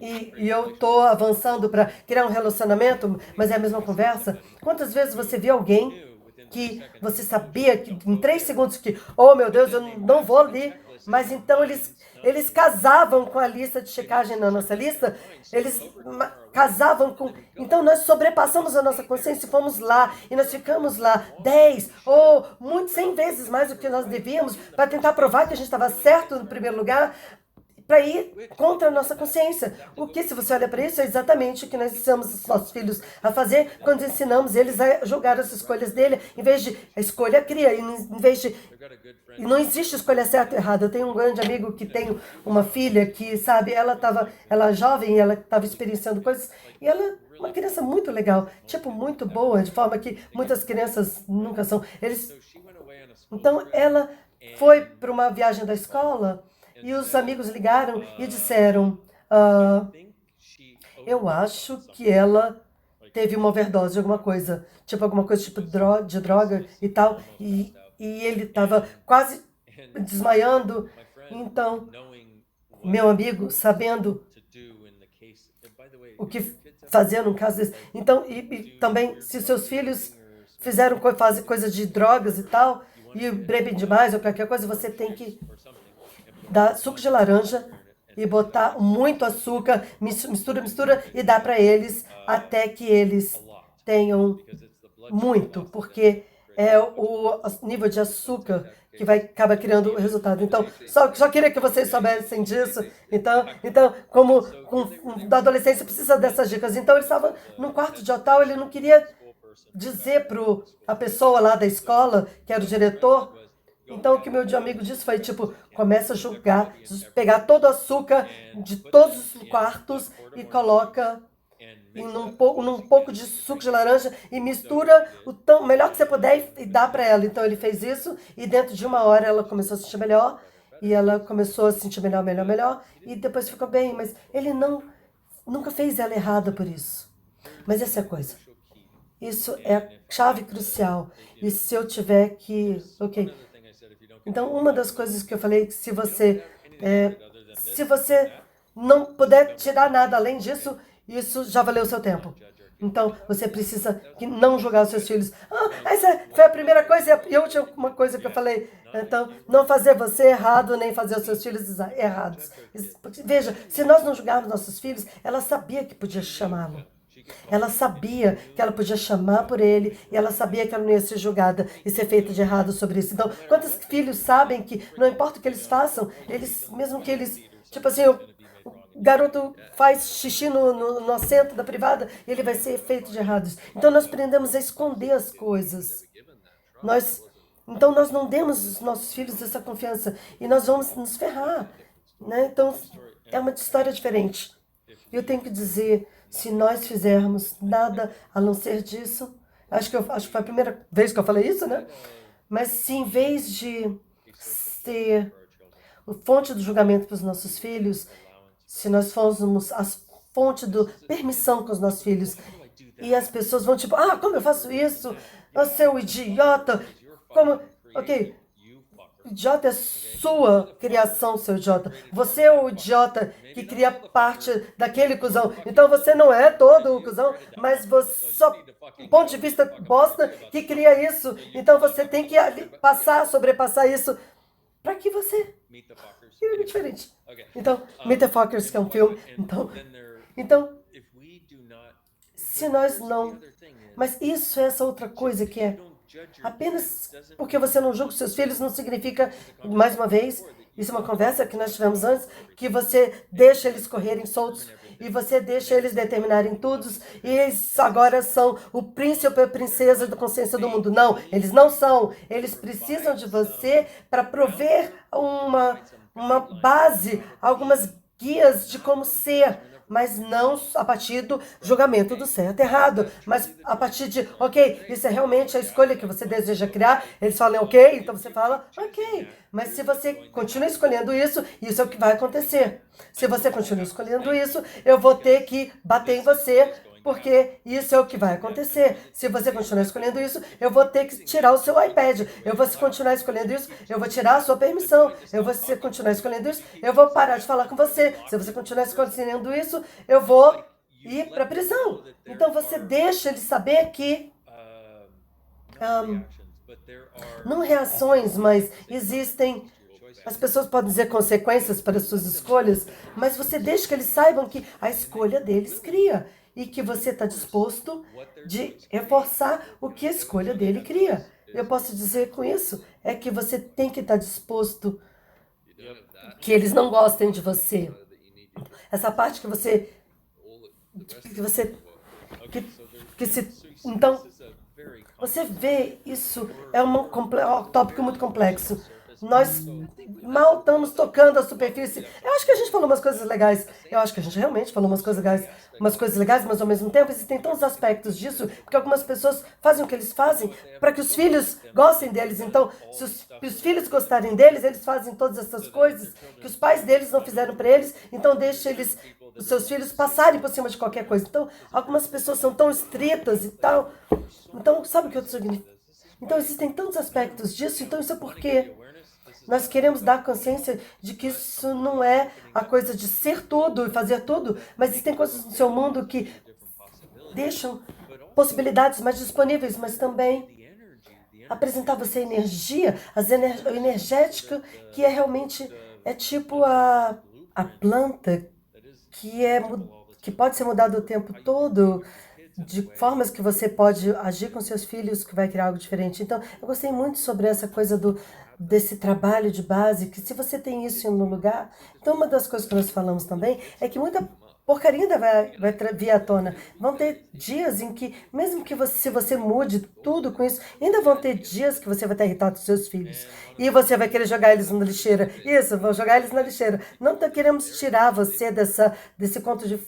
Speaker 1: e eu estou avançando para criar um relacionamento, mas é a mesma conversa? Quantas vezes você viu alguém que você sabia que em 3 segundos que, oh meu Deus, eu não vou ali, mas então eles casavam com a lista de checagem na nossa lista, eles casavam com... Então nós sobrepassamos a nossa consciência e fomos lá, e nós ficamos lá 10 ou 100 vezes mais do que nós devíamos para tentar provar que a gente estava certo no primeiro lugar, para ir contra a nossa consciência. O que, se você olha para isso, é exatamente o que nós ensinamos os nossos filhos a fazer quando ensinamos eles a julgar as escolhas dele, em vez de a escolha cria, em vez de... E não existe escolha certa ou errada. Eu tenho um grande amigo que tem uma filha que, sabe, ela é jovem, ela estava experienciando coisas, e ela é uma criança muito legal, tipo, muito boa, de forma que muitas crianças nunca são. Então, ela foi para uma viagem da escola, e os amigos ligaram e disseram, eu acho que ela teve uma overdose de alguma coisa tipo de droga e tal, e ele estava quase desmaiando. Então, meu amigo, sabendo o que fazer num caso desse. Então, e também, se seus filhos fazem coisa de drogas e tal, e bebem demais ou qualquer coisa, você tem que dar suco de laranja e botar muito açúcar, mistura e dá para eles até que eles tenham muito, porque é o nível de açúcar que acaba criando o resultado. Então, só queria que vocês soubessem disso. Então como da adolescência precisa dessas dicas. Então, ele estava num quarto de hotel, ele não queria dizer para a pessoa lá da escola, que era o diretor. Então, o que meu amigo disse foi, tipo, começa a julgar, pegar todo o açúcar de todos os quartos e coloca num pouco de suco de laranja e mistura o melhor que você puder e dá para ela. Então, ele fez isso e dentro de 1 hora ela começou a se sentir melhor e ela começou a se sentir melhor e depois ficou bem. Mas ele nunca fez ela errada por isso. Mas essa é a coisa. Isso é a chave crucial. E se eu tiver que... Ok. Então, uma das coisas que eu falei, se você não puder tirar nada além disso, isso já valeu o seu tempo. Então, você precisa não julgar os seus filhos. Essa foi a primeira coisa e a última coisa que eu falei. Então, não fazer você errado, nem fazer os seus filhos errados. Veja, se nós não julgarmos nossos filhos, ela sabia que podia chamá-lo. Ela sabia que ela podia chamar por ele e ela sabia que ela não ia ser julgada e ser feita de errado sobre isso. Então, quantos filhos sabem que não importa o que eles façam, mesmo que eles, tipo assim, o garoto faz xixi no assento da privada e ele vai ser feito de errados. Então, nós aprendemos a esconder as coisas. Então, nós não demos aos nossos filhos essa confiança e nós vamos nos ferrar, né? Então, é uma história diferente. Eu tenho que dizer... Se nós fizermos nada a não ser disso, acho que foi a primeira vez que eu falei isso, né? Mas se em vez de ser a fonte do julgamento para os nossos filhos, se nós fôssemos a fonte da permissão com os nossos filhos, e as pessoas vão tipo, como eu faço isso? Você é um idiota. Como? Ok. Idiota é sua criação, seu idiota. Você é o idiota que cria parte daquele cuzão. Então você não é todo o cuzão, mas você só, do ponto de vista bosta, que cria isso. Então você tem que sobrepassar isso para que você... É diferente. Então, Meet the Fockers, que é um filme. Então, se nós não... Mas isso é essa outra coisa que é... Apenas porque você não julga os seus filhos não significa, mais uma vez, isso é uma conversa que nós tivemos antes, que você deixa eles correrem soltos e você deixa eles determinarem tudo, e eles agora são o príncipe ou a princesa da consciência do mundo. Não, eles não são. Eles precisam de você para prover uma base, algumas guias de como ser, mas não a partir do julgamento do certo e errado, mas a partir de, ok, isso é realmente a escolha que você deseja criar. Eles falam, ok, então você fala, ok, mas se você continua escolhendo isso, isso é o que vai acontecer. Se você continua escolhendo isso, eu vou ter que bater em você, porque isso é o que vai acontecer. Se você continuar escolhendo isso, eu vou ter que tirar o seu iPad. Eu vou continuar escolhendo isso, eu vou tirar a sua permissão. Eu vou continuar escolhendo isso, eu vou parar de falar com você. Se você continuar escolhendo isso, eu vou ir para a prisão. Então você deixa ele saber que não reações, mas existem. As pessoas podem dizer consequências para suas escolhas, mas você deixa que eles saibam que a escolha deles cria e que você está disposto de reforçar o que a escolha dele cria. Eu posso dizer com isso é que você tem que estar disposto que eles não gostem de você. Essa parte que você que, que se então você vê isso é um tópico muito complexo. Nós mal estamos tocando a superfície. Eu acho que a gente falou umas coisas legais. Eu acho que a gente realmente falou umas coisas legais, mas ao mesmo tempo existem tantos aspectos disso, porque algumas pessoas fazem o que eles fazem para que os filhos gostem deles. Então, se os filhos gostarem deles, eles fazem todas essas coisas que os pais deles não fizeram para eles. Então, deixa os seus filhos passarem por cima de qualquer coisa. Então, algumas pessoas são tão estritas e tal. Então, sabe o que eu significa? Então, existem tantos aspectos disso. Então, isso é porque nós queremos dar consciência de que isso não é a coisa de ser tudo e fazer tudo, mas existem coisas no seu mundo que deixam possibilidades mais disponíveis, mas também apresentar a você energia, o energético, que é realmente, é tipo a planta que pode ser mudada o tempo todo, de formas que você pode agir com seus filhos, que vai criar algo diferente. Então, eu gostei muito sobre essa coisa desse trabalho de base, que se você tem isso em um lugar... Então, uma das coisas que nós falamos também é que muita porcaria ainda vai vir à tona. Vão ter dias em que, mesmo que se você mude tudo com isso, ainda vão ter dias que você vai estar irritado com seus filhos. E você vai querer jogar eles na lixeira. Isso, vou jogar eles na lixeira. Não queremos tirar você desse conto de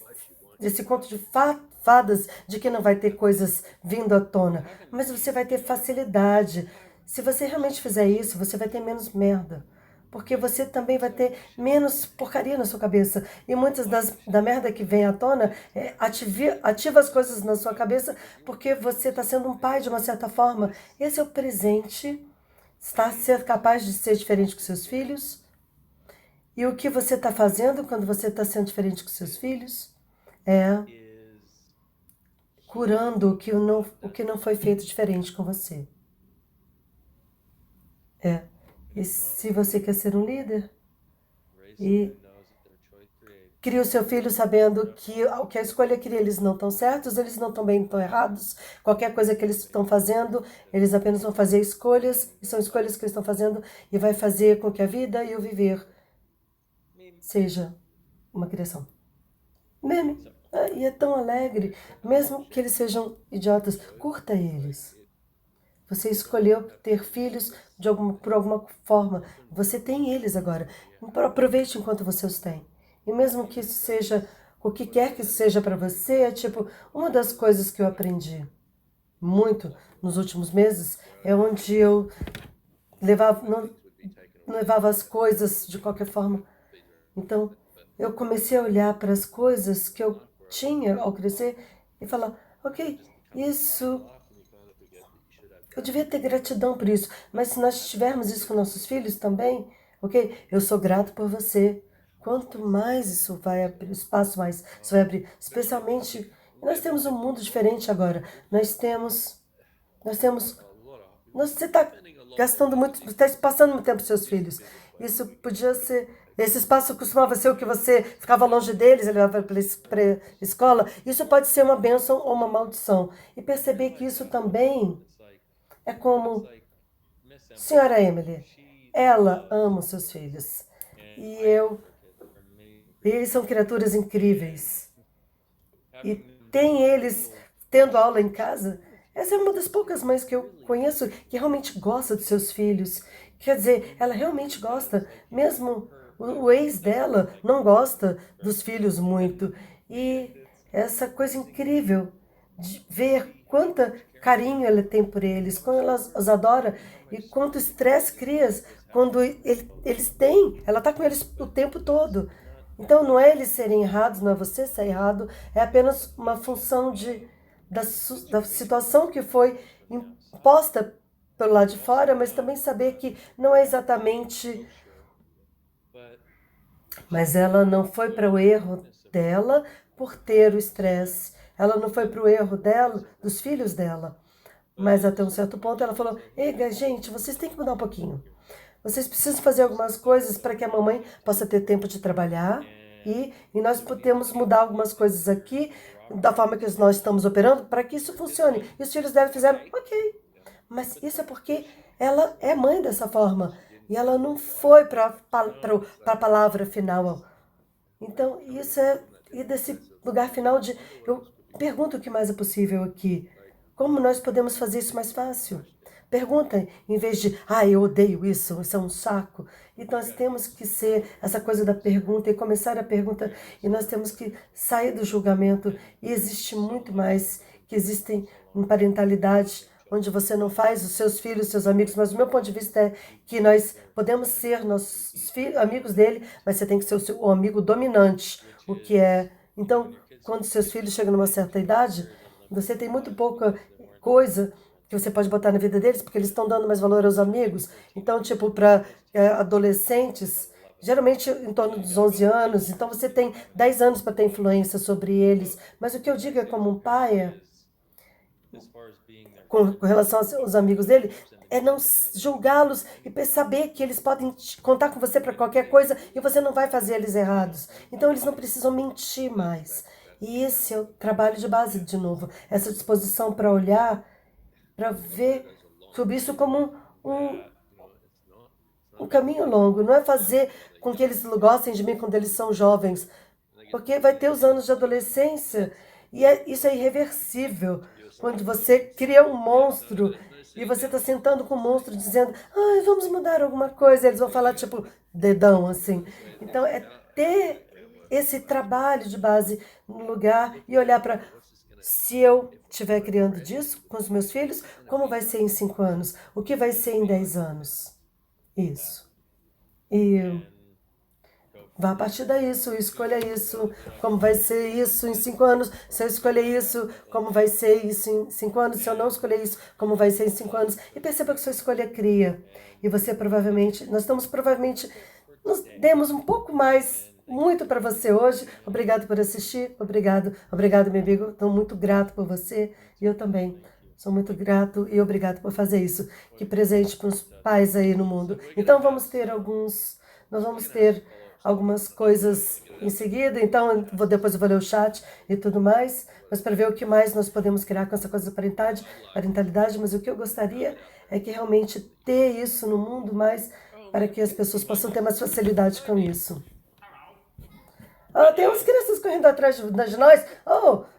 Speaker 1: fadas de que não vai ter coisas vindo à tona, mas você vai ter facilidade. Se você realmente fizer isso, você vai ter menos merda, porque você também vai ter menos porcaria na sua cabeça. E muitas da merda que vem à tona ativa as coisas na sua cabeça, porque você está sendo um pai de uma certa forma. Esse é o presente, está a ser capaz de ser diferente com seus filhos. E o que você está fazendo quando você está sendo diferente com seus filhos é curando o que não foi feito diferente com você. E se você quer ser um líder, e cria o seu filho sabendo que o que a escolha cria, eles não estão certos, eles não estão bem, estão errados. Qualquer coisa que eles estão fazendo, eles apenas vão fazer escolhas, e são escolhas que eles estão fazendo, e vai fazer com que a vida e o viver seja uma criação. Meme. E é tão alegre, mesmo que eles sejam idiotas, curta eles. Você escolheu ter filhos por alguma forma. Você tem eles agora. Aproveite enquanto você os tem. E mesmo que isso seja, o que quer que isso seja para você, é tipo, uma das coisas que eu aprendi muito nos últimos meses é onde eu não levava as coisas de qualquer forma. Então, eu comecei a olhar para as coisas que eu tinha ao crescer e falar, ok, isso... Eu devia ter gratidão por isso, mas se nós tivermos isso com nossos filhos também, ok? Eu sou grato por você. Quanto mais isso vai abrir, espaço mais isso vai abrir, especialmente, nós temos um mundo diferente agora. Você está gastando muito, está passando muito tempo com seus filhos. Isso podia ser, esse espaço costumava ser o que você ficava longe deles, ele levava para a escola. Isso pode ser uma bênção ou uma maldição. E perceber que isso também é como Senhora Emily, ela ama os seus filhos. E eles são criaturas incríveis. e tem eles tendo aula em casa. Essa é uma das poucas mães que eu conheço que realmente gosta dos seus filhos. Quer dizer, ela realmente gosta, mesmo o ex dela não gosta dos filhos muito. E essa coisa incrível de ver quanta carinho ela tem por eles, quando ela os adora e quanto estresse cria quando eles têm, ela está com eles o tempo todo. Então não é eles serem errados, não é você ser errado, é apenas uma função da situação que foi imposta pelo lado de fora, mas também saber que não é exatamente. Mas ela não foi para o erro dela por ter o estresse. Ela não foi para o erro dela, dos filhos dela. Mas até um certo ponto ela falou: ei, gente, vocês têm que mudar um pouquinho. Vocês precisam fazer algumas coisas para que a mamãe possa ter tempo de trabalhar e nós podemos mudar algumas coisas aqui da forma que nós estamos operando para que isso funcione. E os filhos dela fizeram, ok. Mas isso é porque ela é mãe dessa forma. E ela não foi para a palavra final. Então, isso é ir desse lugar final de. Eu pergunto o que mais é possível aqui. Como nós podemos fazer isso mais fácil? Pergunta, em vez de, eu odeio isso é um saco. E nós temos que ser essa coisa da pergunta e começar a pergunta, e nós temos que sair do julgamento. E existe muito mais que existem em parentalidade, onde você não faz os seus filhos, seus amigos, mas o meu ponto de vista é que nós podemos ser nossos filhos, amigos dele, mas você tem que ser o amigo dominante, o que é. Então, quando seus filhos chegam numa certa idade, você tem muito pouca coisa que você pode botar na vida deles, porque eles estão dando mais valor aos amigos. Então, tipo, para adolescentes, geralmente em torno dos 11 anos, então você tem 10 anos para ter influência sobre eles. Mas o que eu digo é como um pai, com relação aos amigos dele, é não julgá-los e saber que eles podem contar com você para qualquer coisa e você não vai fazer eles errados. Então eles não precisam mentir mais. E esse é o trabalho de base, de novo. Essa disposição para olhar, para ver sobre isso como um caminho longo. Não é fazer com que eles gostem de mim quando eles são jovens. Porque vai ter os anos de adolescência e isso é irreversível. Quando você cria um monstro e você está sentando com o monstro dizendo, vamos mudar alguma coisa, eles vão falar tipo dedão assim. Então é ter esse trabalho de base no lugar e olhar para se eu estiver criando disso com os meus filhos, como vai ser em 5 anos? O que vai ser em 10 anos? Isso. E vá a partir daí, escolha isso, como vai ser isso em 5 anos. Se eu escolher isso, como vai ser isso em 5 anos. Se eu não escolher isso, como vai ser em 5 anos. E perceba que sua escolha cria. E você provavelmente, nos demos um pouco mais, muito para você hoje. Obrigado por assistir, obrigado, meu amigo. Estou muito grato por você e eu também. Sou muito grato e obrigado por fazer isso. Que presente para os pais aí no mundo. Então nós vamos ter algumas coisas em seguida, então depois eu vou ler o chat e tudo mais, mas para ver o que mais nós podemos criar com essa coisa da parentalidade, mas o que eu gostaria é que realmente ter isso no mundo mais para que as pessoas possam ter mais facilidade com isso. Tem umas crianças correndo atrás de nós.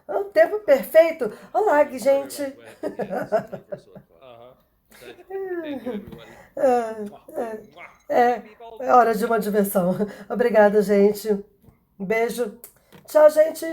Speaker 1: O tempo perfeito. Olá, gente. É hora de uma diversão. Obrigada, gente. Um beijo. Tchau, gente.